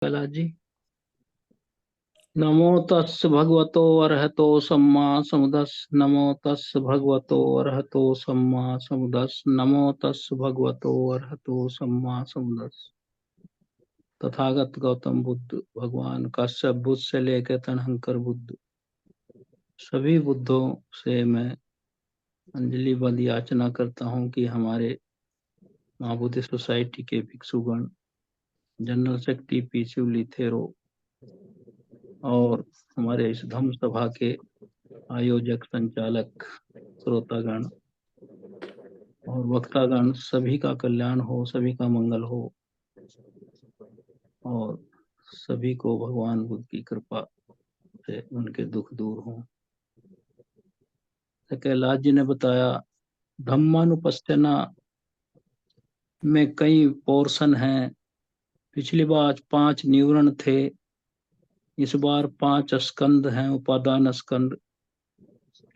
प्रहलाद जी। नमो तस् भगवतो अरहतो सम्मा समुदस्। नमो तस् भगवतो अरहतो सम्मा समुदस्। नमो तस् भगवतो अरहतो सम्मा समुदस्। तथागत गौतम बुद्ध भगवान कश्यप बुद्ध से लेकर तनहंकर बुद्ध, सभी बुद्धों से मैं अंजलिबद्ध याचना करता हूँ कि हमारे महाबोधि सोसाइटी के भिक्षुगण, जनरल सेक्रेटरी पी शिवली थेरो और हमारे इस धम्म सभा के आयोजक, संचालक, श्रोतागण और वक्तागण, सभी का कल्याण हो, सभी का मंगल हो और सभी को भगवान बुद्ध की कृपा से उनके दुख दूर हों। कैलाश जी ने बताया धम्मानुपස්සना में कई पोर्शन हैं। पिछली बार 5 न्यूरन थे, इस बार 5 स्कंद हैं, उपादान स्कंद।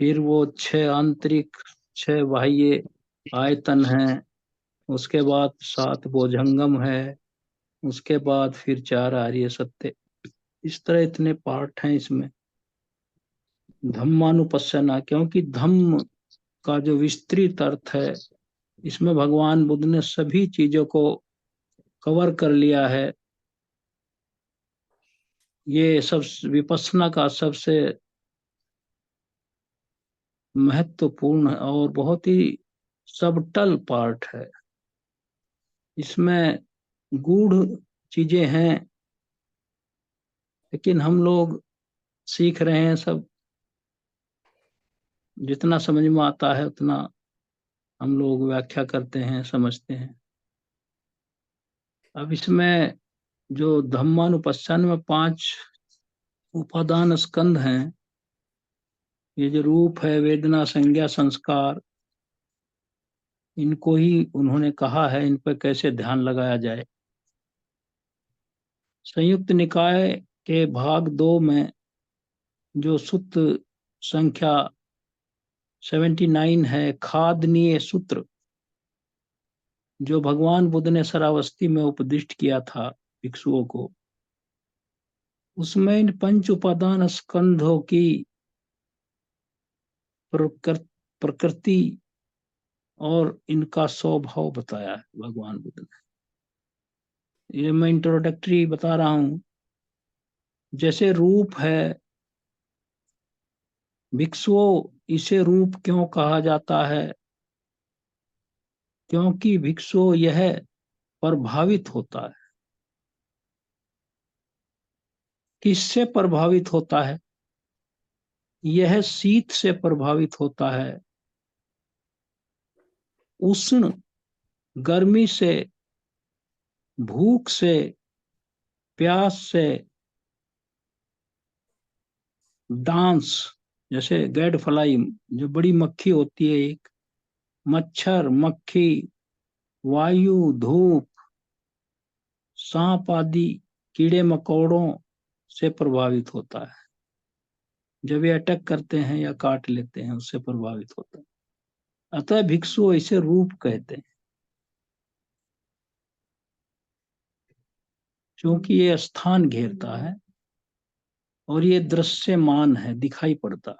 फिर वो 6 आंतरिक, 6 बाह्य आयतन हैं। उसके बाद 7 बोधंगम है। उसके बाद फिर 4 आर्य सत्य। इस तरह इतने पार्ट हैं इसमें। धम्मानुपස්සना, क्योंकि धम्म का जो विस्तृत अर्थ है, इसमें भगवान बुद्ध ने सभी चीजों को कवर कर लिया है। ये सब विपස්සना का सबसे महत्वपूर्ण और बहुत ही सबटल पार्ट है। इसमें गूढ़ चीजें हैं, लेकिन हम लोग सीख रहे हैं सब। जितना समझ में आता है उतना हम लोग व्याख्या करते हैं, समझते हैं। अब इसमें जो धम्मानुपස්සन में 5 उपादान स्कंध हैं, ये जो रूप है, वेदना, संज्ञा, संस्कार, इनको ही उन्होंने कहा है इन पर कैसे ध्यान लगाया जाए। संयुक्त निकाय के भाग 2 में जो सूत्र संख्या 79 है, खादनीय सूत्र, जो भगवान बुद्ध ने शरावस्ती में उपदिष्ट किया था भिक्षुओं को, उसमें इन 5 उपादान स्कंधों की प्रकृति और इनका स्वभाव बताया है भगवान बुद्ध ने। ये मैं इंट्रोडक्टरी बता रहा हूं। जैसे रूप है, भिक्षुओं, इसे रूप क्यों कहा जाता है? क्योंकि भिक्षु यह प्रभावित होता है। किससे प्रभावित होता है? यह शीत से प्रभावित होता है, उष्ण गर्मी से, भूख से, प्यास से, डांस, जैसे गैड फ्लाई, जो बड़ी मक्खी होती है एक, मच्छर, मक्खी, वायु, धूप, सांप आदि कीड़े मकोड़ों से प्रभावित होता है। जब ये अटैक करते हैं या काट लेते हैं, उससे प्रभावित होता है। अतः भिक्षु इसे रूप कहते हैं, क्योंकि ये स्थान घेरता है और ये दृश्यमान है, दिखाई पड़ता है,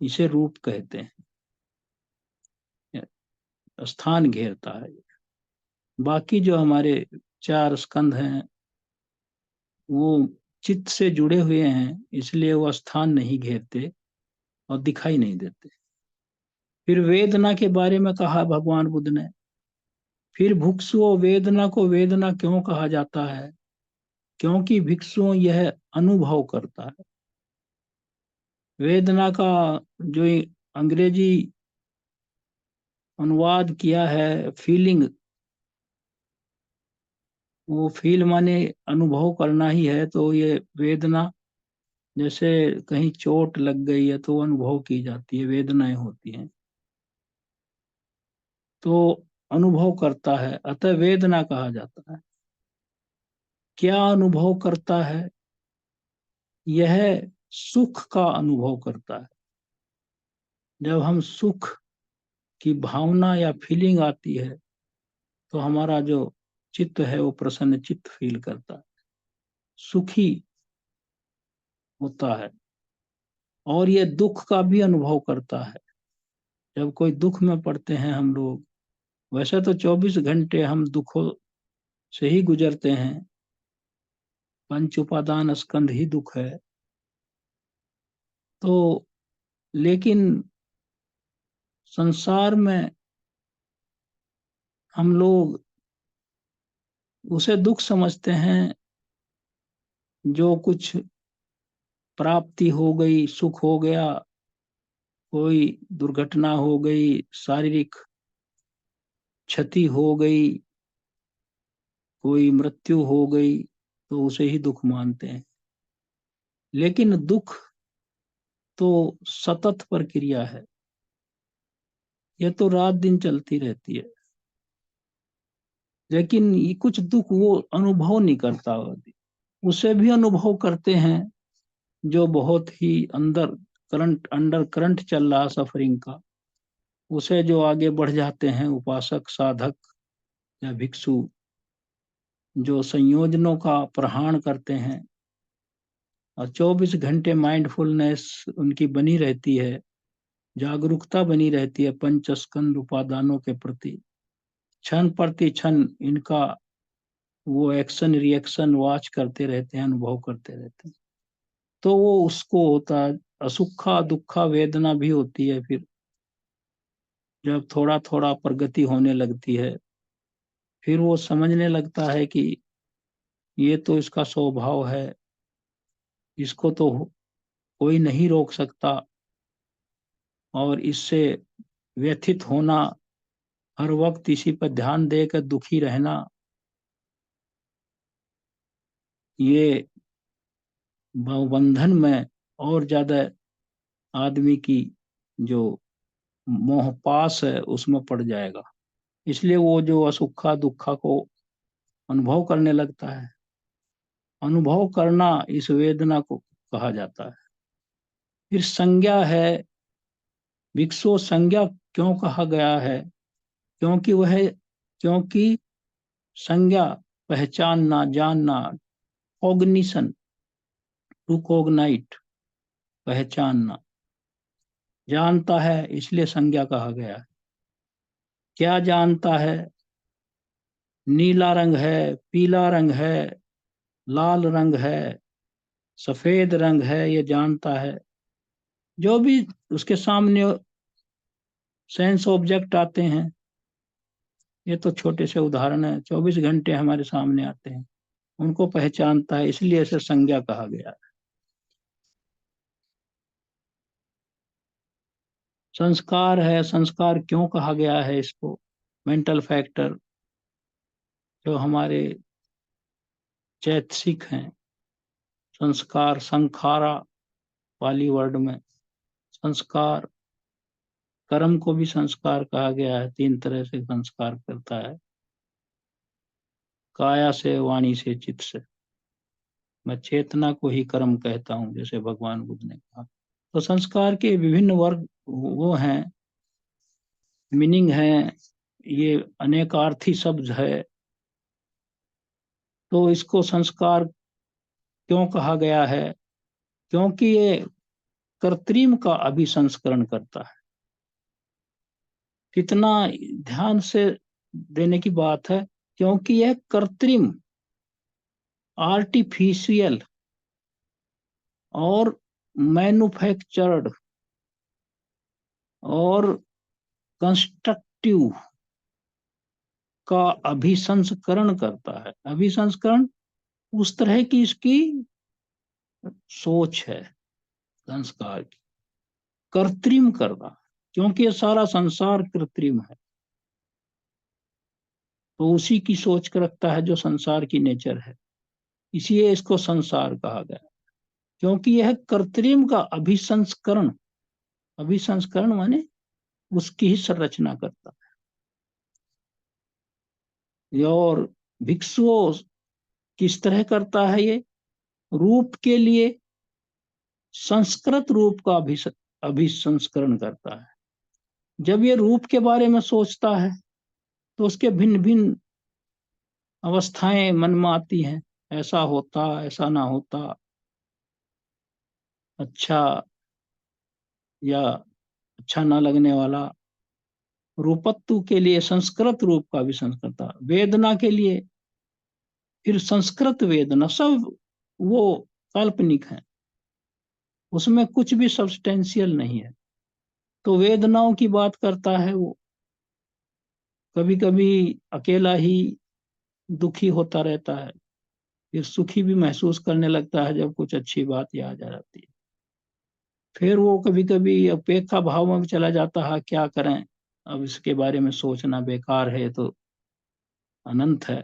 इसे रूप कहते हैं। स्थान घेरता है। बाकी जो हमारे 4 स्कंध हैं, वो चित्त से जुड़े हुए हैं, इसलिए वो स्थान नहीं घेरते और दिखाई नहीं देते। फिर वेदना के बारे में कहा भगवान बुद्ध ने। फिर भिक्षुओं, वेदना को वेदना क्यों कहा जाता है? क्योंकि भिक्षुओं यह अनुभव करता है। वेदना का जो अंग्रेजी अनुवाद किया है फीलिंग, वो फील माने अनुभव करना ही है। तो ये वेदना, जैसे कहीं चोट लग गई है तो अनुभव की जाती है, वेदनाएं होती हैं, तो अनुभव करता है, अतः वेदना कहा जाता है। क्या अनुभव करता है? यह सुख का अनुभव करता है। जब हम सुख की भावना या फीलिंग आती है, तो हमारा जो चित्त है वो प्रसन्न चित्त फील करता है, सुखी होता है, और ये दुख का भी अनुभव करता है। जब कोई दुख में पड़ते हैं हम लोग, वैसे तो 24 घंटे हम दुखों से ही गुजरते हैं, पंच उपादान स्कंध ही दुख है, तो लेकिन संसार में हम लोग उसे दुख समझते हैं जो कुछ प्राप्ति हो गई, सुख हो गया, कोई दुर्घटना हो गई, शारीरिक क्षति हो गई, कोई मृत्यु हो गई, तो उसे ही दुख मानते हैं। लेकिन दुख तो सतत प्रक्रिया है, ये तो रात दिन चलती रहती है। लेकिन ये कुछ दुख वो अनुभव नहीं करता, उसे भी अनुभव करते हैं जो बहुत ही अंडर करंट चल रहा सफरिंग का, उसे जो आगे बढ़ जाते हैं उपासक साधक या भिक्षु, जो संयोजनों का प्रहाण करते हैं और 24 घंटे माइंडफुलनेस उनकी बनी रहती है, जागरूकता बनी रहती है पंचस्कंद उपादानों के प्रति, क्षण प्रति क्षण इनका वो एक्शन रिएक्शन वॉच करते रहते हैं, अनुभव करते रहते हैं, तो वो उसको होता है असुखा दुखा वेदना भी होती है। फिर जब थोड़ा थोड़ा प्रगति होने लगती है, फिर वो समझने लगता है कि ये तो इसका स्वभाव है, इसको तो कोई नहीं रोक सकता, और इससे व्यथित होना, हर वक्त इसी पर ध्यान देकर दुखी रहना, ये बंधन में और ज्यादा आदमी की जो मोहपास है उसमें पड़ जाएगा। इसलिए वो जो असुखा दुखा को अनुभव करने लगता है, अनुभव करना इस वेदना को कहा जाता है। फिर संज्ञा है, भिक्षु संज्ञा क्यों कहा गया है? क्योंकि संज्ञा पहचानना, जानना, कॉग्निशन, टू कॉग्नाइट, पहचानना, जानता है, इसलिए संज्ञा कहा गया है। क्या जानता है? नीला रंग है, पीला रंग है, लाल रंग है, सफेद रंग है, ये जानता है। जो भी उसके सामने सेंस ऑब्जेक्ट आते हैं, ये तो छोटे से उदाहरण है, 24 घंटे हमारे सामने आते हैं, उनको पहचानता है, इसलिए इसे संज्ञा कहा गया। संस्कार है, संस्कार क्यों कहा गया है इसको? मेंटल फैक्टर, जो हमारे चैतसिक हैं, संस्कार संखारा पाली वर्ड में संस्कार, कर्म को भी संस्कार कहा गया है, 3 तरह से संस्कार करता है, काया से, वाणी से, चित्त से। मैं चेतना को ही कर्म कहता हूँ, जैसे भगवान बुद्ध ने कहा। तो संस्कार के विभिन्न वर्ग वो हैं, मीनिंग है, ये अनेकार्थी शब्द है। तो इसको संस्कार क्यों कहा गया है? क्योंकि ये कृत्रिम का अभिसंस्करण करता है। कितना ध्यान से देने की बात है, क्योंकि यह कृत्रिम, आर्टिफिशियल और मैन्युफैक्चर्ड और कंस्ट्रक्टिव का अभिसंस्करण करता है। अभिसंस्करण उस तरह की इसकी सोच है संस्कार की, कृत्रिम करना, क्योंकि ये सारा संसार कृत्रिम है, तो उसी की सोच कर रखता है जो संसार की नेचर है, इसलिए इसको संसार कहा गया। क्योंकि यह कृत्रिम का अभिसंस्करण, अभिसंस्करण माने उसकी ही संरचना करता है। और भिक्षुओं किस तरह करता है? ये रूप के लिए संस्कृत रूप का अभिसंस्करण करता है। जब ये रूप के बारे में सोचता है, तो उसके भिन्न भिन्न अवस्थाएं मन में आती हैं, ऐसा होता, ऐसा ना होता, अच्छा या अच्छा ना लगने वाला। रूपत्व के लिए संस्कृत रूप का भी संस्कृत, वेदना के लिए फिर संस्कृत वेदना, सब वो काल्पनिक है, उसमें कुछ भी सब्सटेंशियल नहीं है। तो वेदनाओं की बात करता है वो, कभी कभी अकेला ही दुखी होता रहता है, फिर सुखी भी महसूस करने लगता है जब कुछ अच्छी बात याद आ जाती है। फिर वो कभी कभी अपेक्षा भाव में भी चला जाता है, क्या करें, अब इसके बारे में सोचना बेकार है, तो अनंत है।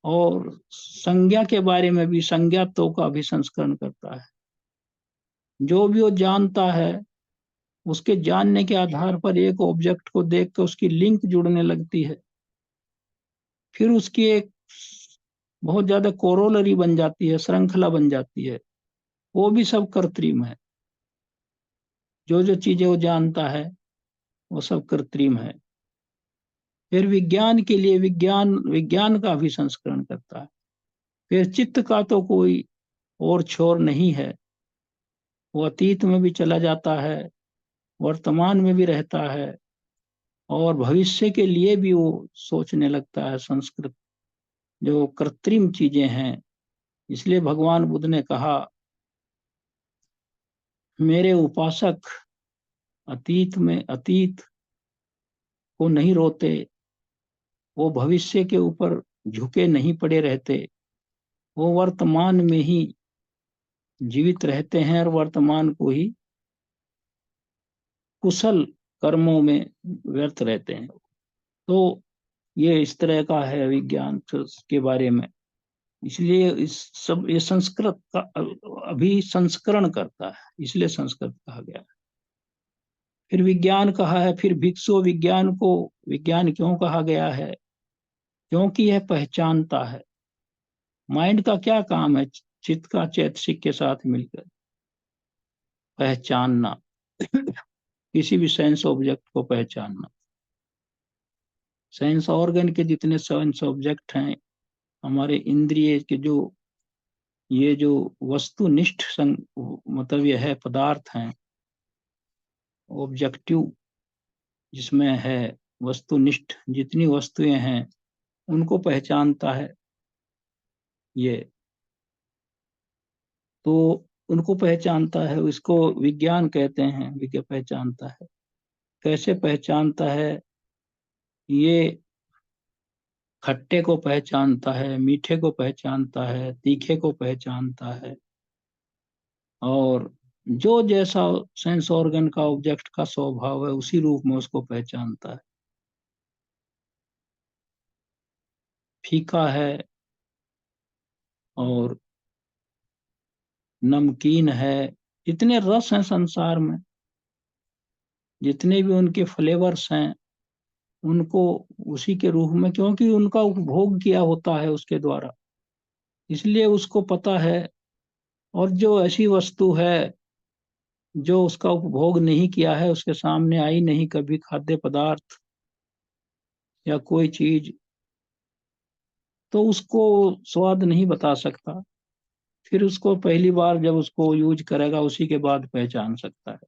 और संज्ञा के बारे में भी संज्ञात्व का भी संस्करण करता है। जो भी वो जानता है, उसके जानने के आधार पर एक ऑब्जेक्ट को देख कर उसकी लिंक जुड़ने लगती है, फिर उसकी एक बहुत ज्यादा कोरोलरी बन जाती है, श्रृंखला बन जाती है। वो भी सब कृत्रिम है, जो जो चीजें वो जानता है वो सब कृत्रिम है। फिर विज्ञान के लिए विज्ञान विज्ञान का भी संस्करण करता है। फिर चित्त का तो कोई और छोर नहीं है, वो अतीत में भी चला जाता है, वर्तमान में भी रहता है, और भविष्य के लिए भी वो सोचने लगता है। संस्कृत जो कृत्रिम चीजें हैं, इसलिए भगवान बुद्ध ने कहा, मेरे उपासक अतीत को नहीं रोते, वो भविष्य के ऊपर झुके नहीं पड़े रहते, वो वर्तमान में ही जीवित रहते हैं और वर्तमान को ही कुशल कर्मों में व्यर्थ रहते हैं। तो ये इस तरह का है विज्ञान के बारे में। इसलिए इस सब ये संस्कृत का अभी संस्करण करता है, इसलिए संस्कृत कहा गया है। फिर विज्ञान कहा है, फिर भिक्षु विज्ञान को विज्ञान क्यों कहा गया है? क्योंकि यह पहचानता है। माइंड का क्या काम है? चित्त का चैतसिक के साथ मिलकर पहचानना, किसी भी सेंस ऑब्जेक्ट को पहचानना। सेंस ऑर्गन के जितने सेंस ऑब्जेक्ट हैं, हमारे इंद्रिय के जो ये जो वस्तुनिष्ठ मतलब यह है पदार्थ हैं, ऑब्जेक्टिव जिसमें है, वस्तुनिष्ठ जितनी वस्तुएं हैं उनको पहचानता है ये। तो उनको पहचानता है, इसको विज्ञान कहते हैं। विज्ञान पहचानता है, कैसे पहचानता है? ये खट्टे को पहचानता है, मीठे को पहचानता है, तीखे को पहचानता है, और जो जैसा सेंस ऑर्गन का ऑब्जेक्ट का स्वभाव है उसी रूप में उसको पहचानता है। फीका है और नमकीन है, जितने रस हैं संसार में, जितने भी उनके फ्लेवर्स हैं, उनको उसी के रूप में, क्योंकि उनका उपभोग किया होता है उसके द्वारा, इसलिए उसको पता है। और जो ऐसी वस्तु है जो उसका उपभोग नहीं किया है, उसके सामने आई नहीं कभी, खाद्य पदार्थ या कोई चीज, तो उसको स्वाद नहीं बता सकता। फिर उसको पहली बार जब उसको यूज करेगा उसी के बाद पहचान सकता है।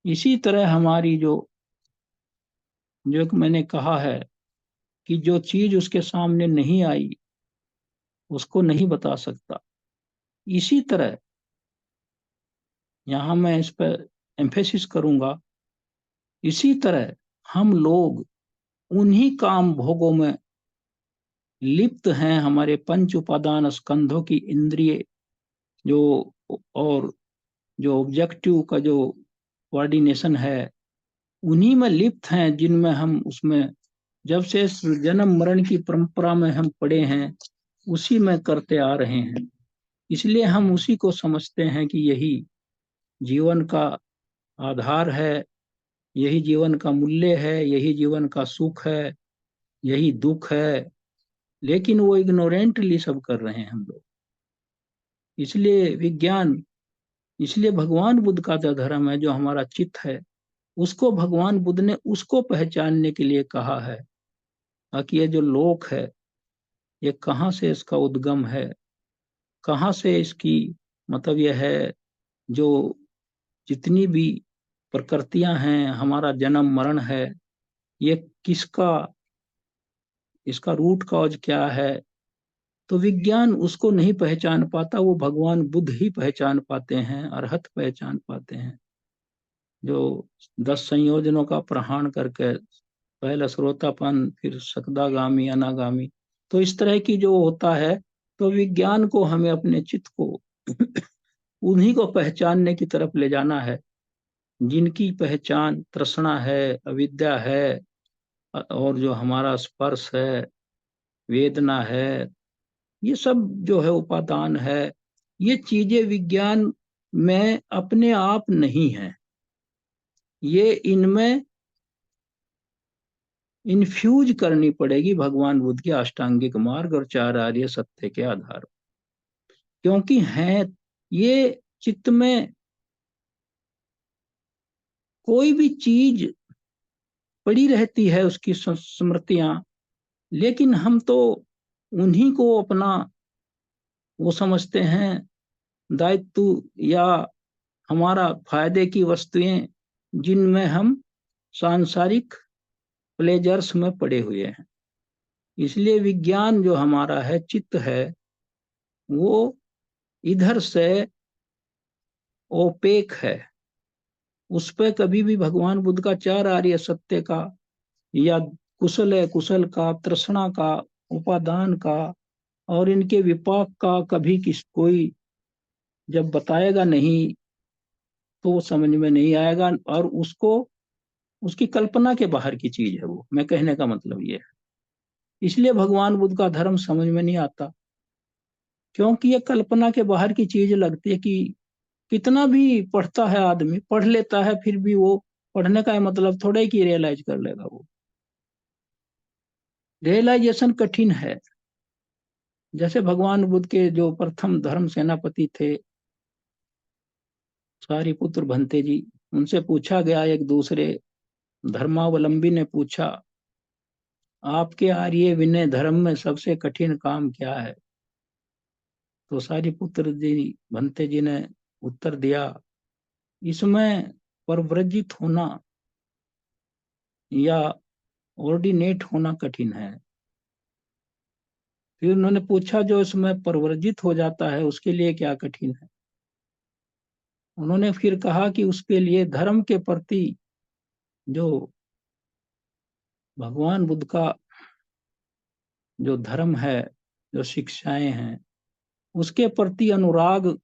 इसी तरह हमारी जो जो एक मैंने कहा है कि जो चीज उसके सामने नहीं आई उसको नहीं बता सकता, इसी तरह यहाँ मैं इस पर एम्फेसिस करूंगा, इसी तरह हम लोग उन्हीं काम भोगों में लिप्त हैं। हमारे पंच उपादान स्कंधों की इंद्रिय जो, और जो ऑब्जेक्टिव का जो कोऑर्डिनेशन है, उन्हीं में लिप्त हैं, जिनमें हम उसमें जब से जन्म मरण की परंपरा में हम पड़े हैं उसी में करते आ रहे हैं। इसलिए हम उसी को समझते हैं कि यही जीवन का आधार है, यही जीवन का मूल्य है, यही जीवन का सुख है, यही दुख है। लेकिन वो इग्नोरेंटली सब कर रहे हैं हम लोग। इसलिए विज्ञान, इसलिए भगवान बुद्ध का जो धर्म है, जो हमारा चित्त है, उसको भगवान बुद्ध ने उसको पहचानने के लिए कहा है। कि ये जो लोक है ये कहाँ से इसका उद्गम है, कहाँ से इसकी मतलब यह है जो जितनी भी प्रकृतियां हैं, हमारा जन्म मरण है, ये किसका, इसका रूट कॉज क्या है। तो विज्ञान उसको नहीं पहचान पाता, वो भगवान बुद्ध ही पहचान पाते हैं, अरहत पहचान पाते हैं, जो 10 संयोजनों का प्रहाण करके पहले श्रोतापन, फिर सकदागामी, अनागामी, तो इस तरह की जो होता है। तो विज्ञान को हमें अपने चित्त को उन्हीं को पहचानने की तरफ ले जाना है जिनकी पहचान तृष्णा है, अविद्या है, और जो हमारा स्पर्श है, वेदना है, ये सब जो है उपादान है। ये चीजें विज्ञान में अपने आप नहीं है, ये इनमें इन्फ्यूज करनी पड़ेगी भगवान बुद्ध के अष्टांगिक मार्ग और 4 आर्य सत्य के आधार पर। क्योंकि है ये चित्त में कोई भी चीज पड़ी रहती है, उसकी स्मृतियां, लेकिन हम तो उन्हीं को अपना वो समझते हैं दायित्व या हमारा फायदे की वस्तुएं, जिनमें हम सांसारिक प्लेजर्स में पड़े हुए हैं। इसलिए विज्ञान जो हमारा है, चित्त है, वो इधर से ओपेक है। उस पर कभी भी भगवान बुद्ध का 4 आर्य सत्य का या कुशल है कुशल का, तृष्णा का, उपादान का और इनके विपाक का कभी किस कोई जब बताएगा नहीं तो वो समझ में नहीं आएगा, और उसको उसकी कल्पना के बाहर की चीज है वो। मैं कहने का मतलब ये है, इसलिए भगवान बुद्ध का धर्म समझ में नहीं आता, क्योंकि ये कल्पना के बाहर की चीज लगती है। कि कितना भी पढ़ता है आदमी, पढ़ लेता है, फिर भी वो पढ़ने का मतलब थोड़ा ही कि रियलाइज कर लेगा। वो रियलाइजेशन कठिन है। जैसे भगवान बुद्ध के जो प्रथम धर्म सेनापति थे सारिपुत्र भंते जी, उनसे पूछा गया, एक दूसरे धर्मावलंबी ने पूछा, आपके आर्य विनय धर्म में सबसे कठिन काम क्या है। तो सारिपुत्र जी भंते जी ने उत्तर दिया, इसमें परव्रजित होना या ऑर्डिनेट होना कठिन है। फिर उन्होंने पूछा, जो इसमें परवर्जित हो जाता है उसके लिए क्या कठिन है। उन्होंने फिर कहा कि उसके लिए धर्म के प्रति जो भगवान बुद्ध का जो धर्म है, जो शिक्षाएं हैं, उसके प्रति अनुराग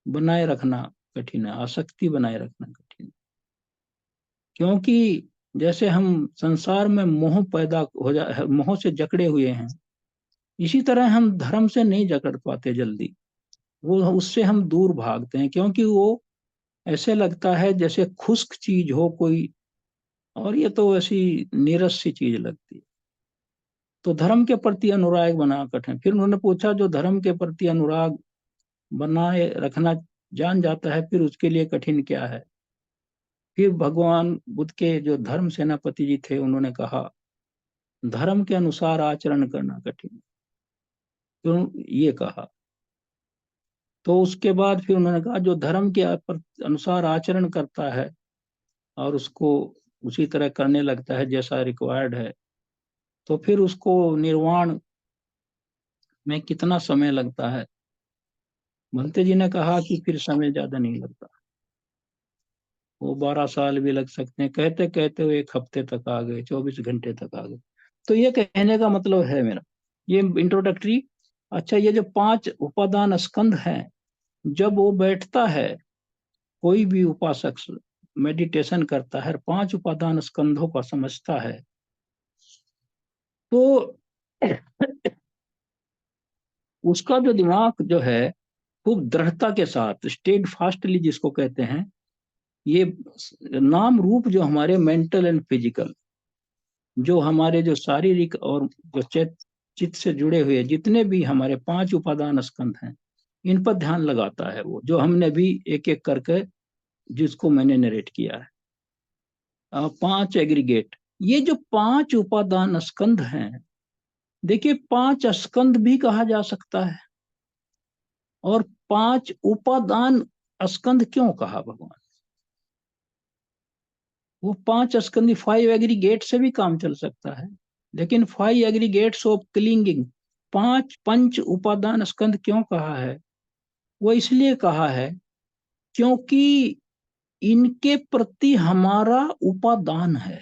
बनाए रखना कठिन है, आसक्ति बनाए रखना कठिन है। क्योंकि जैसे हम संसार में मोह पैदा हो जा मोह से जकड़े हुए हैं, इसी तरह हम धर्म से नहीं जकड़ पाते जल्दी। वो उससे हम दूर भागते हैं, क्योंकि वो ऐसे लगता है जैसे खुश्क चीज हो कोई, और ये तो ऐसी नीरस सी चीज लगती है। तो धर्म के प्रति अनुराग बना कठिन। फिर उन्होंने पूछा, जो धर्म के प्रति अनुराग बनाए रखना जान जाता है, फिर उसके लिए कठिन क्या है। फिर भगवान बुद्ध के जो धर्म सेनापति जी थे, उन्होंने कहा, धर्म के अनुसार आचरण करना कठिन है। क्यों ये कहा, तो उसके बाद फिर उन्होंने कहा, जो धर्म के अनुसार आचरण करता है और उसको उसी तरह करने लगता है जैसा रिक्वायर्ड है, तो फिर उसको निर्वाण में कितना समय लगता है। भंते जी ने कहा कि फिर समय ज्यादा नहीं लगता, वो 12 साल भी लग सकते हैं, कहते कहते वो 1 हफ्ते तक आ गए, 24 घंटे तक आ गए। तो ये कहने का मतलब है मेरा, ये इंट्रोडक्टरी। अच्छा, ये जो 5 उपादान स्कंध हैं, जब वो बैठता है, कोई भी उपासक मेडिटेशन करता है, 5 उपादान स्कंधों का समझता है, तो उसका जो दिमाग जो है खूब दृढ़ता के साथ, स्टेड फास्टली जिसको कहते हैं, ये नाम रूप जो हमारे मेंटल एंड फिजिकल, जो हमारे जो शारीरिक और जो चित्त से जुड़े हुए जितने भी हमारे 5 उपादान स्कंध हैं, इन पर ध्यान लगाता है वो, जो हमने भी एक एक करके जिसको मैंने नरेट किया है। 5 एग्रीगेट, ये जो 5 उपादान स्कंध हैं, देखिए 5 स्कंद भी कहा जा सकता है, और 5 उपादान स्कंद क्यों कहा भगवान? वो 5 स्कंद 5 एग्रीगेट से भी काम चल सकता है, लेकिन 5 एग्रीगेट्स ऑफ क्लिंगिंग, 5 पंच उपादान स्कंद क्यों कहा है? वो इसलिए कहा है क्योंकि इनके प्रति हमारा उपादान है।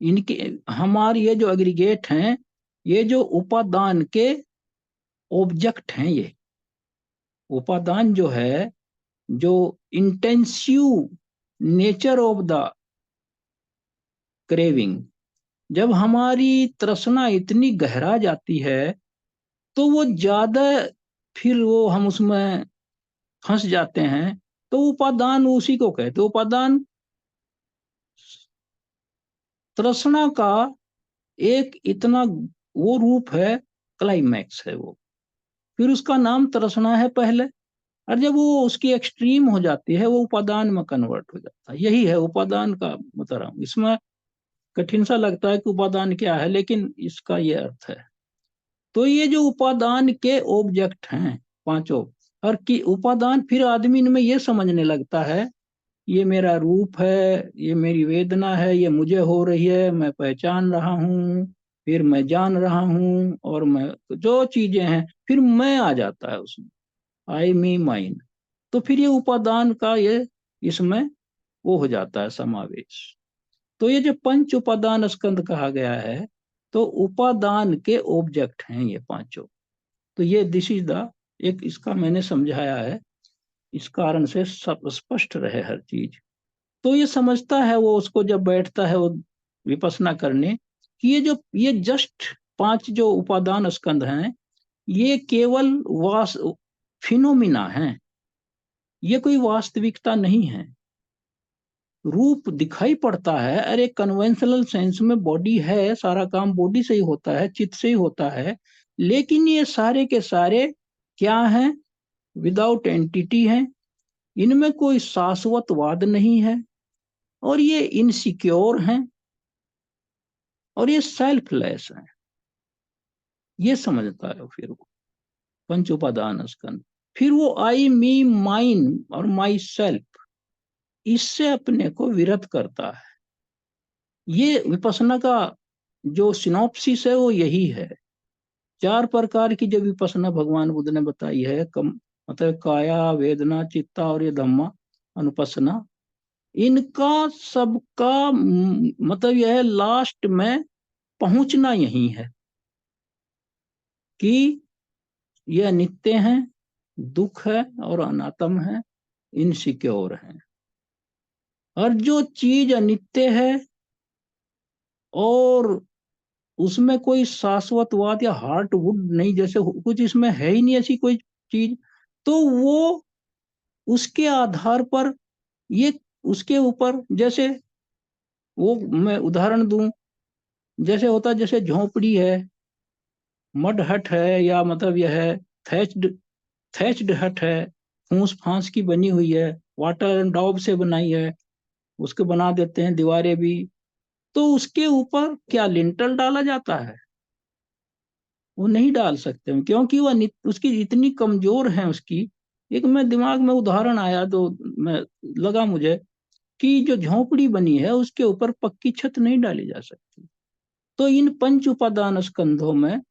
इनके हमारे ये जो एग्रीगेट हैं, ये जो उपादान के ऑब्जेक्ट हैं, ये उपादान जो है, जो intensive nature of the craving, जब हमारी तृष्णा इतनी गहरा जाती है तो वो ज्यादा, फिर वो हम उसमें फंस जाते हैं। तो उपादान उसी को कहते, उपादान तृष्णा का एक इतना वो रूप है, क्लाइमैक्स है वो। फिर उसका नाम तृष्णा है पहले, और जब वो उसकी एक्सट्रीम हो जाती है वो उपादान में कन्वर्ट हो जाता है। यही है उपादान का मतलब। इसमें कठिन सा लगता है कि उपादान क्या है, लेकिन इसका ये अर्थ है। तो ये जो उपादान के ऑब्जेक्ट हैं पांचों, और कि उपादान फिर आदमी में ये समझने लगता है, ये मेरा रूप है, ये मेरी वेदना है, ये मुझे हो रही है, मैं पहचान रहा हूँ, फिर मैं जान रहा हूँ, और मैं जो चीजें हैं, फिर मैं आ जाता है उसमें, आई मी माइन। तो फिर ये उपादान का ये इसमें वो हो जाता है समावेश। तो ये जो पंच उपादान स्कंद कहा गया है, तो उपादान के ऑब्जेक्ट हैं ये पांचों। तो ये दिस इज द, एक इसका मैंने समझाया है, इस कारण से सब स्पष्ट रहे हर चीज। तो ये समझता है वो, उसको जब बैठता है वो विपස්සना करने, कि ये जस्ट 5 जो उपादान स्कंद हैं, ये केवल वास फिनोमिना है, ये कोई वास्तविकता नहीं है। रूप दिखाई पड़ता है, अरे कन्वेंशनल सेंस में बॉडी है, सारा काम बॉडी से ही होता है, चित्त से ही होता है, लेकिन ये सारे के सारे क्या हैं? विदाउट एंटिटी हैं, इनमें कोई शाश्वतवाद नहीं है, और ये इनसिक्योर हैं, और ये सेल्फलेस हैं। ये समझता है फिर वो पंच उपादान स्कंद। फिर वो आई मी माइन और माई सेल्फ, इससे अपने को विरत करता है। ये विपස්සना का जो सिनॉप्सिस है वो यही है। 4 प्रकार की जो विपස්සना भगवान बुद्ध ने बताई है, मतलब काया, वेदना, चित्ता और ये धम्मा अनुपස්සना, इनका सबका मतलब यह है, लास्ट में पहुंचना यही है कि यह नित्य है, दुख है और अनात्म है, इनसिक्योर है। और जो चीज अनित्य है और उसमें कोई शाश्वतवाद या हार्ट वुड नहीं, जैसे कुछ इसमें है ही नहीं ऐसी कोई चीज, तो वो उसके आधार पर ये उसके ऊपर, जैसे वो मैं उदाहरण दूं, जैसे होता है, जैसे झोपड़ी है, मड हट है, या मतलब यह है थैच्ड थैच्ड हट है, फूस फांस की बनी हुई है, वाटर एंड डॉब से बनाई है, उसके बना देते हैं दीवारें भी, तो उसके ऊपर क्या लिंटल डाला जाता है? वो नहीं डाल सकते हैं, क्योंकि वो उसकी इतनी कमजोर है उसकी। एक मैं दिमाग में उदाहरण आया तो मैं लगा मुझे कि जो झोपड़ी बनी है उसके ऊपर पक्की छत नहीं डाली जा सकती। तो इन पंच उपादान स्कंधों में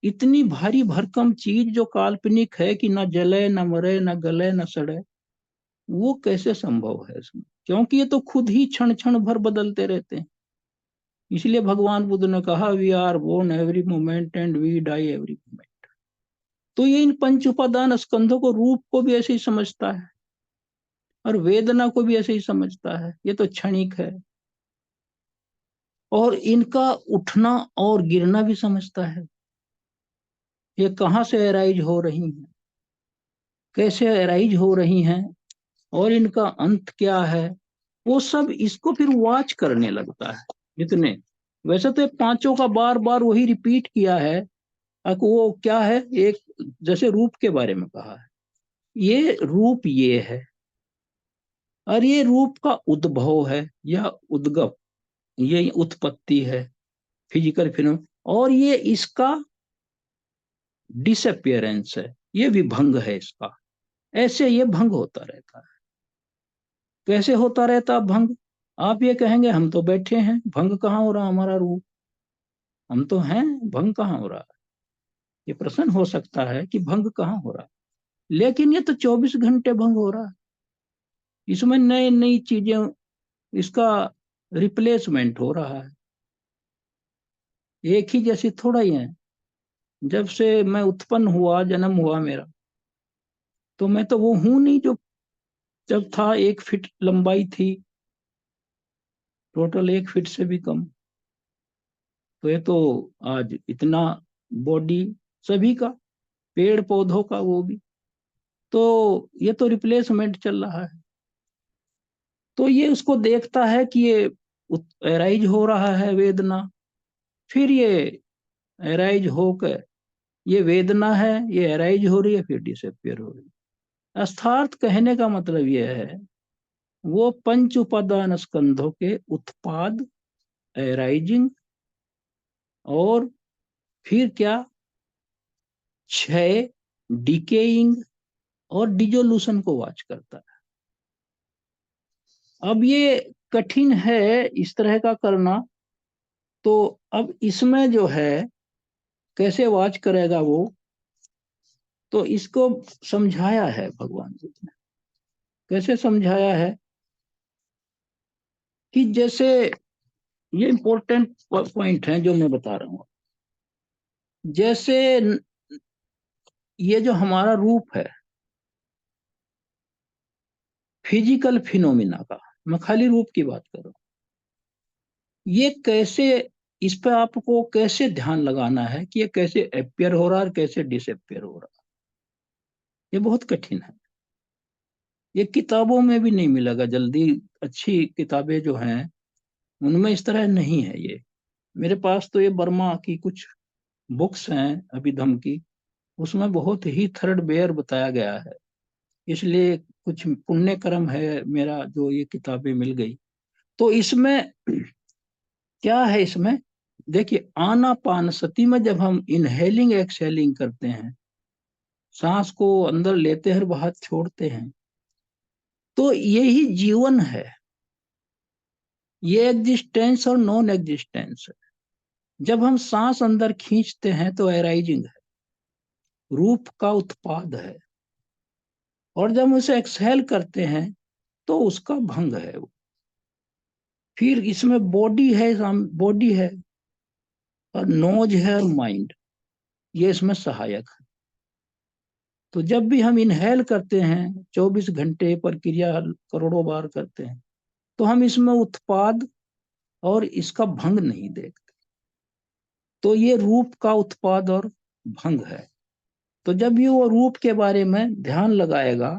इतनी भारी भरकम चीज जो काल्पनिक है कि न जले न मरे न गले न सड़े, वो कैसे संभव है इसमें? क्योंकि ये तो खुद ही क्षण क्षण भर बदलते रहते हैं। इसलिए भगवान बुद्ध ने कहा, we are born every moment and we die every moment. तो ये इन पंच उपादान स्कंधों को, रूप को भी ऐसे ही समझता है, और वेदना को भी ऐसे ही समझता है, ये तो क्षणिक है। और इनका उठना और गिरना भी समझता है, ये कहाँ से अराइज हो रही हैं, कैसे अराइज हो रही हैं, और इनका अंत क्या है, वो सब इसको फिर वॉच करने लगता है। जितने वैसे तो पांचों का बार बार वही रिपीट किया है। अब वो क्या है, एक जैसे रूप के बारे में कहा है, ये रूप ये है, और ये रूप का उद्भव है या उद्गम, ये उत्पत्ति है, फिजिकल फिल्म। और ये इसका डिसअपियरेंस है, ये विभंग है इसका। ऐसे ये भंग होता रहता है। कैसे होता रहता भंग? आप ये कहेंगे हम तो बैठे हैं, भंग कहाँ हो रहा हमारा रूप, हम तो हैं, भंग कहाँ हो रहा है? ये प्रश्न हो सकता है कि भंग कहाँ हो रहा है, लेकिन ये तो 24 घंटे भंग हो रहा है। इसमें नई नई चीजें, इसका रिप्लेसमेंट हो रहा है। एक ही जैसी थोड़ा ही है। जब से मैं उत्पन्न हुआ, जन्म हुआ मेरा, तो मैं तो वो हूं नहीं जो जब था। 1 फीट लंबाई थी, टोटल 1 फीट से भी कम। तो ये तो आज इतना बॉडी सभी का, पेड़ पौधों का वो भी, तो ये तो रिप्लेसमेंट चल रहा है। तो ये उसको देखता है कि ये एराइज हो रहा है वेदना, फिर ये एराइज होकर, ये वेदना है, ये एराइज हो रही है, फिर डिसअपियर हो रही है। अर्थात कहने का मतलब यह है, वो पंच उपादान स्कंधों के उत्पाद, एराइजिंग, और फिर क्या, क्षय, डिकेइंग और डिजोल्यूशन को वॉच करता है। अब ये कठिन है इस तरह का करना। तो अब इसमें जो है, कैसे वॉच करेगा वो, तो इसको समझाया है भगवान जी ने। कैसे समझाया है कि जैसे, ये इंपॉर्टेंट पॉइंट है जो मैं बता रहा हूँ। जैसे ये जो हमारा रूप है, फिजिकल फिनोमिना का, मैं खाली रूप की बात कर रहा हूँ, ये कैसे, इस पे आपको कैसे ध्यान लगाना है कि ये कैसे अपियर हो रहा है और कैसे डिसअपियर हो रहा है, ये बहुत कठिन है। ये किताबों में भी नहीं मिलेगा जल्दी। अच्छी किताबें जो हैं उनमें इस तरह नहीं है ये। मेरे पास तो ये बर्मा की कुछ बुक्स हैं अभिधम की, उसमें बहुत ही थर्ड बेयर बताया गया है। इसलिए कुछ पुण्य कर्म है मेरा जो ये किताबें मिल गई। तो इसमें क्या है, इसमें देखिए, आनापानसति में जब हम इनहेलिंग एक्सहेलिंग करते हैं, सांस को अंदर लेते हैं और बाहर छोड़ते हैं, तो यही जीवन है। ये एग्जिस्टेंस और नॉन एग्जिस्टेंस है। जब हम सांस अंदर खींचते हैं तो एराइजिंग है, रूप का उत्पाद है। और जब हम उसे एक्सहेल करते हैं तो उसका भंग है वो। फिर इसमें बॉडी है, बॉडी है, और नोज है, और माइंड, ये इसमें सहायक है। तो जब भी हम इनहेल करते हैं, 24 घंटे प्रक्रिया करोड़ों बार करते हैं, तो हम इसमें उत्पाद और इसका भंग नहीं देखते। तो ये रूप का उत्पाद और भंग है। तो जब भी वो रूप के बारे में ध्यान लगाएगा,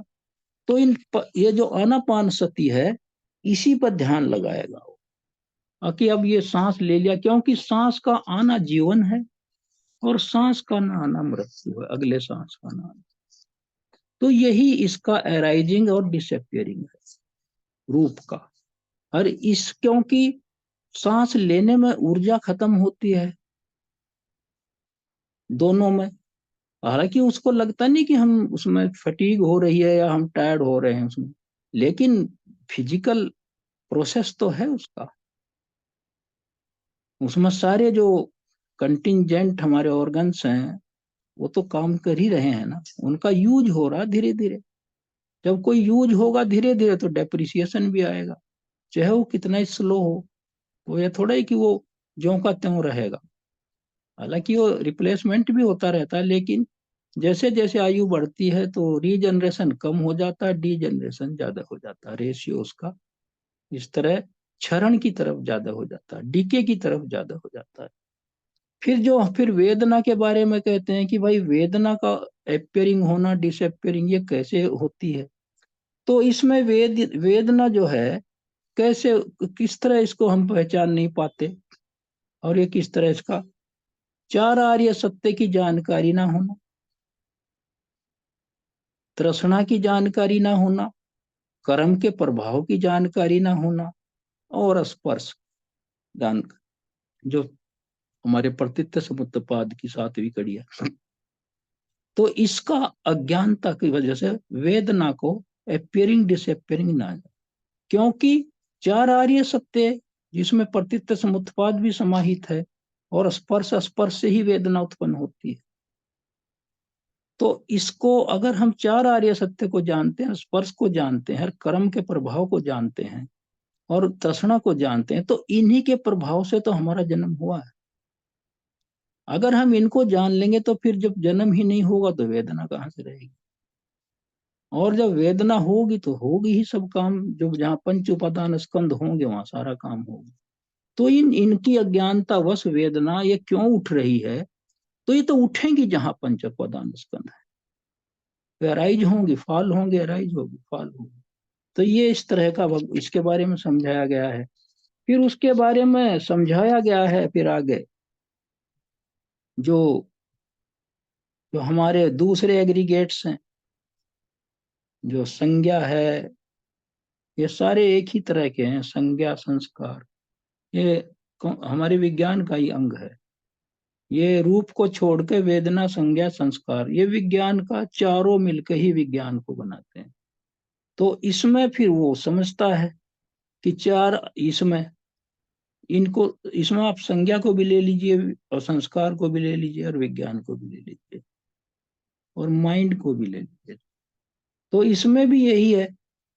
तो ये जो आनापान सती है, इसी पर ध्यान लगाएगा वो, कि अब ये सांस ले लिया, क्योंकि सांस का आना जीवन है और सांस का ना आना मृत्यु है, अगले सांस का ना आना। तो यही इसका अराइजिंग और डिसअपियरिंग है रूप का। और इस, क्योंकि सांस लेने में ऊर्जा खत्म होती है दोनों में। हालांकि उसको लगता नहीं कि हम उसमें फटीग हो रही है या हम टायर्ड हो रहे हैं उसमें, लेकिन फिजिकल प्रोसेस तो है उसका। उसमें सारे जो कंटिंजेंट हमारे ऑर्गन्स हैं वो तो काम कर ही रहे हैं ना, उनका यूज हो रहा धीरे धीरे। जब कोई यूज होगा धीरे धीरे तो डेप्रिसिएशन भी आएगा, चाहे वो कितना ही स्लो हो। तो ये थोड़ा ही कि वो ज्यों का त्यों रहेगा। हालांकि वो रिप्लेसमेंट भी होता रहता है, लेकिन जैसे जैसे आयु बढ़ती है तो रीजनरेशन कम हो जाता है, डीजनरेशन ज्यादा हो जाता है, रेशियो उसका इस तरह क्षरण की तरफ ज्यादा हो जाता है, डीके की तरफ ज्यादा हो जाता है। फिर वेदना के बारे में कहते हैं कि भाई वेदना का अपियरिंग होना, डिसअपियरिंग, ये कैसे होती है। तो इसमें वेदना जो है, कैसे, किस तरह इसको हम पहचान नहीं पाते, और ये किस तरह इसका, चार आर्य सत्य की जानकारी ना होना, तृष्णा की जानकारी ना होना, कर्म के प्रभाव की जानकारी ना होना, और स्पर्श जान, जो हमारे प्रतीत समुत्पाद की 7वीं कड़ी है। तो इसका अज्ञानता की वजह से वेदना को अपियरिंग डिसअपियरिंग ना जाए, क्योंकि चार आर्य सत्य जिसमें प्रतीत समुत्पाद भी समाहित है और स्पर्श स्पर्श से ही वेदना उत्पन्न होती है। तो इसको अगर हम चार आर्य सत्य को जानते हैं, स्पर्श को जानते हैं, हर कर्म के प्रभाव को जानते हैं और तृष्णा को जानते हैं, तो इन्हीं के प्रभाव से तो हमारा जन्म हुआ है। अगर हम इनको जान लेंगे तो फिर जब जन्म ही नहीं होगा तो वेदना कहाँ से रहेगी, और जब वेदना होगी तो होगी ही सब काम, जो जहाँ पंच उपादान स्कंद होंगे वहां सारा काम होगा। तो इनकी अज्ञानता वश वेदना ये क्यों उठ रही है, तो ये तो उठेंगी जहां पंच उपादान स्कंद है, वे अराइज होंगी, फॉल होंगे, अराइज होगी, फॉल होगी। तो ये इस तरह का इसके बारे में समझाया गया है। फिर उसके बारे में समझाया गया है फिर आगे जो जो हमारे दूसरे एग्रीगेट्स हैं, जो संज्ञा है, ये सारे एक ही तरह के हैं। संज्ञा संस्कार ये हमारे विज्ञान का ही अंग है। ये रूप को छोड़ के वेदना संज्ञा संस्कार, ये विज्ञान का चारों मिलकर ही विज्ञान को बनाते हैं। तो इसमें फिर वो समझता है कि चार इसमें इनको, इसमें आप संज्ञा को भी ले लीजिए और संस्कार को भी ले लीजिए और विज्ञान को भी ले लीजिए और माइंड को भी ले लीजिए। तो इसमें भी यही है,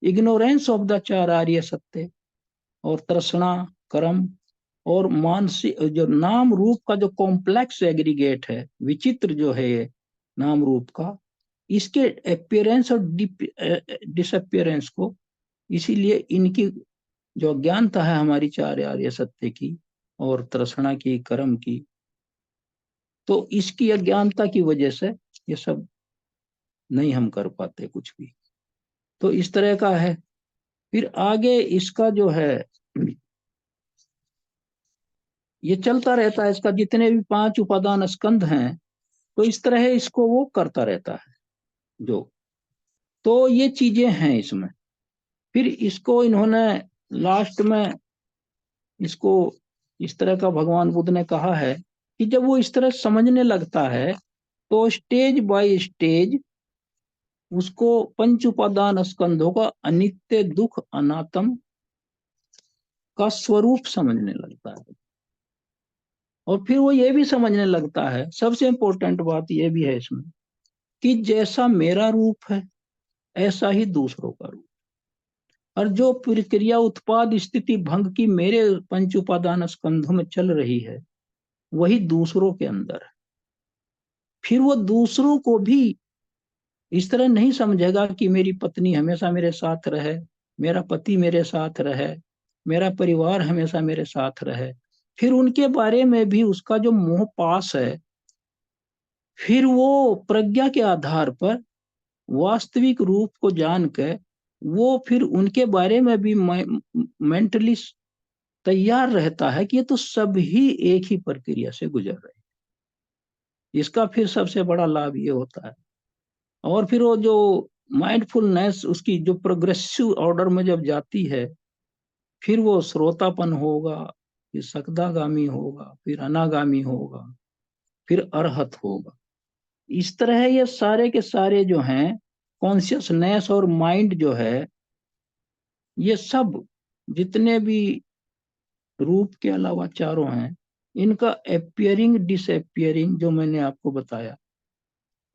इग्नोरेंस ऑफ द चार आर्य सत्य और तृष्णा, कर्म और मानसिक जो नाम रूप का जो कॉम्प्लेक्स एग्रीगेट है, विचित्र जो है ये नाम रूप का, इसके अपियरेंस और डिसअपियरेंस को, इसीलिए इनकी जो अज्ञानता है हमारी चार आर्य सत्य की और तृष्णा की, कर्म की, तो इसकी अज्ञानता की वजह से ये सब नहीं हम कर पाते कुछ भी। तो इस तरह का है। फिर आगे इसका जो है ये चलता रहता है, इसका जितने भी 5 उपादान स्कंध हैं, तो इस तरह इसको वो करता रहता है जो, तो ये चीजें हैं इसमें। फिर इसको इन्होंने लास्ट में इसको इस तरह का भगवान बुद्ध ने कहा है कि जब वो इस तरह समझने लगता है तो स्टेज बाय स्टेज उसको पंच उपादान स्कंधों का अनित्य, दुख, अनात्म का स्वरूप समझने लगता है। और फिर वो ये भी समझने लगता है, सबसे इंपॉर्टेंट बात ये भी है इसमें, कि जैसा मेरा रूप है ऐसा ही दूसरों का रूप, और जो प्रक्रिया उत्पाद स्थिति भंग की मेरे पंच उपादान स्कंधों में चल रही है वही दूसरों के अंदर है। फिर वो दूसरों को भी इस तरह नहीं समझेगा कि मेरी पत्नी हमेशा मेरे साथ रहे, मेरा पति मेरे साथ रहे, मेरा परिवार हमेशा मेरे साथ रहे। फिर उनके बारे में भी उसका जो मोह पास है, फिर वो प्रज्ञा के आधार पर वास्तविक रूप को जान के वो फिर उनके बारे में भी मेंटली तैयार रहता है कि ये तो सभी एक ही प्रक्रिया से गुजर रहे हैं। इसका फिर सबसे बड़ा लाभ ये होता है। और फिर वो जो माइंडफुलनेस उसकी जो प्रोग्रेसिव ऑर्डर में जब जाती है, फिर वो श्रोतापन होगा, फिर सकदागामी होगा, फिर अनागामी होगा, फिर अरहत होगा। इस तरह ये सारे के सारे जो हैं कॉन्शियसनेस और माइंड जो है, ये सब जितने भी रूप के अलावा चारों हैं, इनका अपियरिंग डिसअपियरिंग जो मैंने आपको बताया,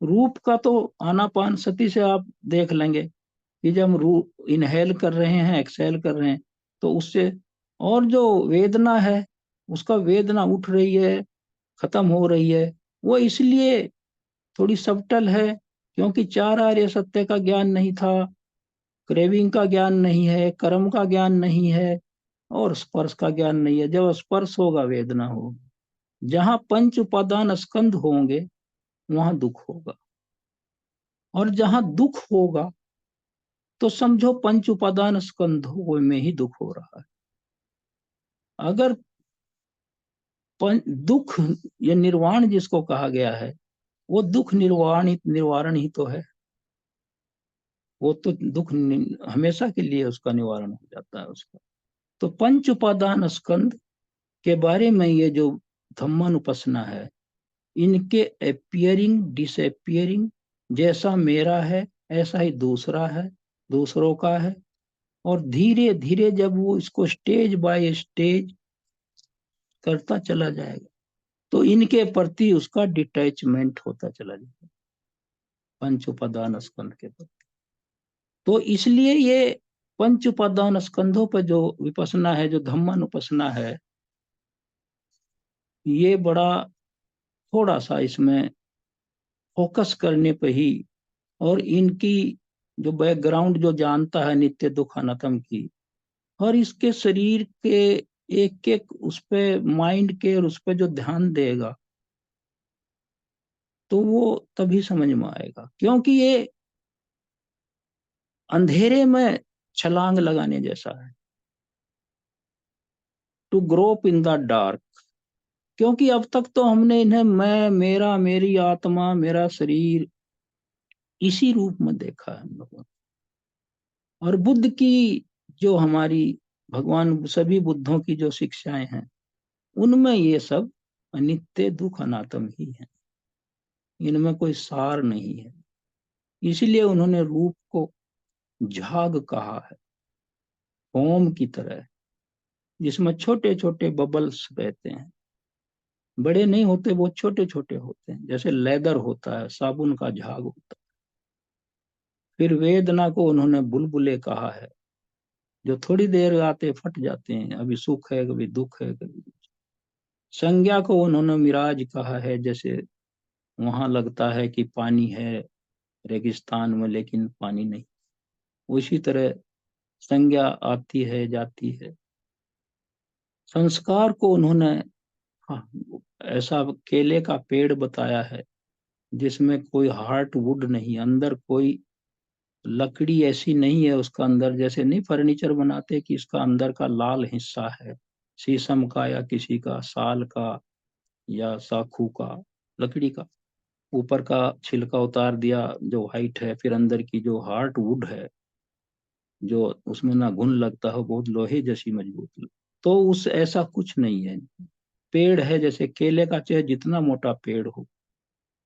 रूप का तो आनापान सती से आप देख लेंगे कि जब हम रूप इनहेल कर रहे हैं, एक्सहेल कर रहे हैं, तो उससे, और जो वेदना है उसका वेदना उठ रही है, खत्म हो रही है, वो इसलिए थोड़ी सबटल है क्योंकि चार आर्य सत्य का ज्ञान नहीं था, क्रेविंग का ज्ञान नहीं है, कर्म का ज्ञान नहीं है और स्पर्श का ज्ञान नहीं है। जब स्पर्श होगा वेदना होगी, जहां पंच उपादान स्कंध होंगे वहां दुख होगा, और जहां दुख होगा तो समझो पंच उपादान स्कंधों में ही दुख हो रहा है। अगर दुख या निर्वाण जिसको कहा गया है, वो दुख निर्वारण ही तो है। वो तो दुख हमेशा के लिए उसका निवारण हो जाता है उसका। तो पंच उपादान स्कंद के बारे में ये जो धम्मानुपස්සना है, इनके अपियरिंग डिसअपियरिंग, जैसा मेरा है ऐसा ही दूसरा है, दूसरों का है, और धीरे धीरे जब वो इसको स्टेज बाय स्टेज करता चला जाएगा तो इनके प्रति उसका डिटैचमेंट होता चला जाएगा, पंच उपादान स्कंध के प्रति। तो इसलिए ये पंच उपादान स्कंधों पर जो विपස්සना है, जो धम्मानुपස්සना है, ये बड़ा थोड़ा सा इसमें फोकस करने पे ही, और इनकी जो बैकग्राउंड जो जानता है नित्य दुख अनात्म की, और इसके शरीर के एक एक उस पे माइंड के और उस पे जो ध्यान देगा तो वो तभी समझ में आएगा। क्योंकि ये अंधेरे में छलांग लगाने जैसा है, to grope in the dark. क्योंकि अब तक तो हमने इन्हें मैं, मेरा, मेरी आत्मा, मेरा शरीर इसी रूप में देखा है हम लोगों ने। और बुद्ध की जो हमारी, भगवान सभी बुद्धों की जो शिक्षाएं हैं, उनमें ये सब अनित्य दुख अनात्म ही है, इनमें कोई सार नहीं है। इसीलिए उन्होंने रूप को झाग कहा है, फोम की तरह, जिसमें छोटे छोटे बबल्स रहते हैं, बड़े नहीं होते, वो छोटे छोटे होते हैं, जैसे लेदर होता है, साबुन का झाग होता है। फिर वेदना को उन्होंने बुलबुले कहा है, जो थोड़ी देर आते फट जाते हैं, अभी सुख है कभी दुख है कभी। संज्ञा को उन्होंने मिराज कहा है, जैसे वहां लगता है कि पानी है रेगिस्तान में लेकिन पानी नहीं, उसी तरह संज्ञा आती है जाती है। संस्कार को उन्होंने, हाँ, ऐसा केले का पेड़ बताया है जिसमें कोई हार्ट वुड नहीं, अंदर कोई लकड़ी ऐसी नहीं है उसका अंदर, जैसे नहीं फर्नीचर बनाते कि इसका अंदर का लाल हिस्सा है शीशम का या किसी का साल का या साखू का, लकड़ी का, ऊपर का छिलका उतार दिया जो व्हाइट है, फिर अंदर की जो हार्ट वुड है जो उसमें ना घुन लगता हो, बहुत लोहे जैसी मजबूत, तो उस ऐसा कुछ नहीं है। पेड़ है जैसे केले का, चाहे जितना मोटा पेड़ हो,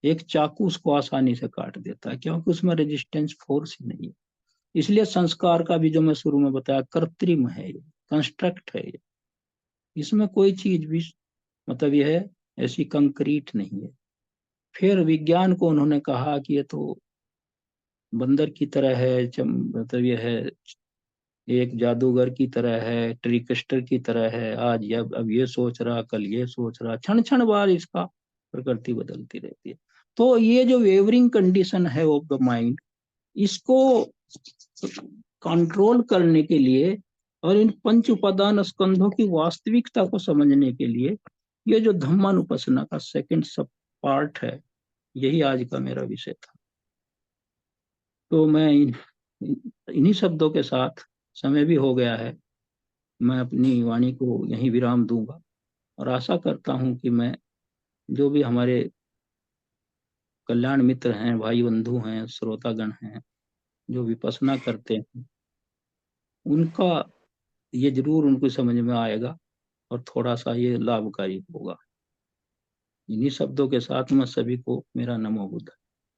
एक चाकू उसको आसानी से काट देता है, क्योंकि उसमें रेजिस्टेंस फोर्स ही नहीं है। इसलिए संस्कार का भी जो मैं शुरू में बताया, कृत्रिम है ये, कंस्ट्रक्ट है ये, इसमें कोई चीज भी मतलब यह है ऐसी कंक्रीट नहीं है। फिर विज्ञान को उन्होंने कहा कि ये तो बंदर की तरह है, मतलब यह है एक जादूगर की तरह है, ट्रिकस्टर की तरह है, आज ये अब ये सोच रहा, कल ये सोच रहा, क्षण क्षण बार इसका प्रकृति बदलती रहती है। तो ये जो वेवरिंग कंडीशन है ऑफ द माइंड, इसको कंट्रोल करने के लिए और इन पंच उपादान स्कंधों की वास्तविकता को समझने के लिए ये जो धम्मानुपස්සना का सेकंड सब पार्ट है, यही आज का मेरा विषय था। तो मैं इन्हीं शब्दों के साथ, समय भी हो गया है, मैं अपनी वाणी को यहीं विराम दूंगा, और आशा करता हूं कि मैं, जो भी हमारे कल्याण मित्र हैं, भाई बंधु हैं, श्रोतागण हैं, जो विपස්සना करते हैं, उनका ये जरूर उनको समझ में आएगा और थोड़ा सा ये लाभकारी होगा। इन्हीं शब्दों के साथ मैं सभी को मेरा नमो बुद्ध।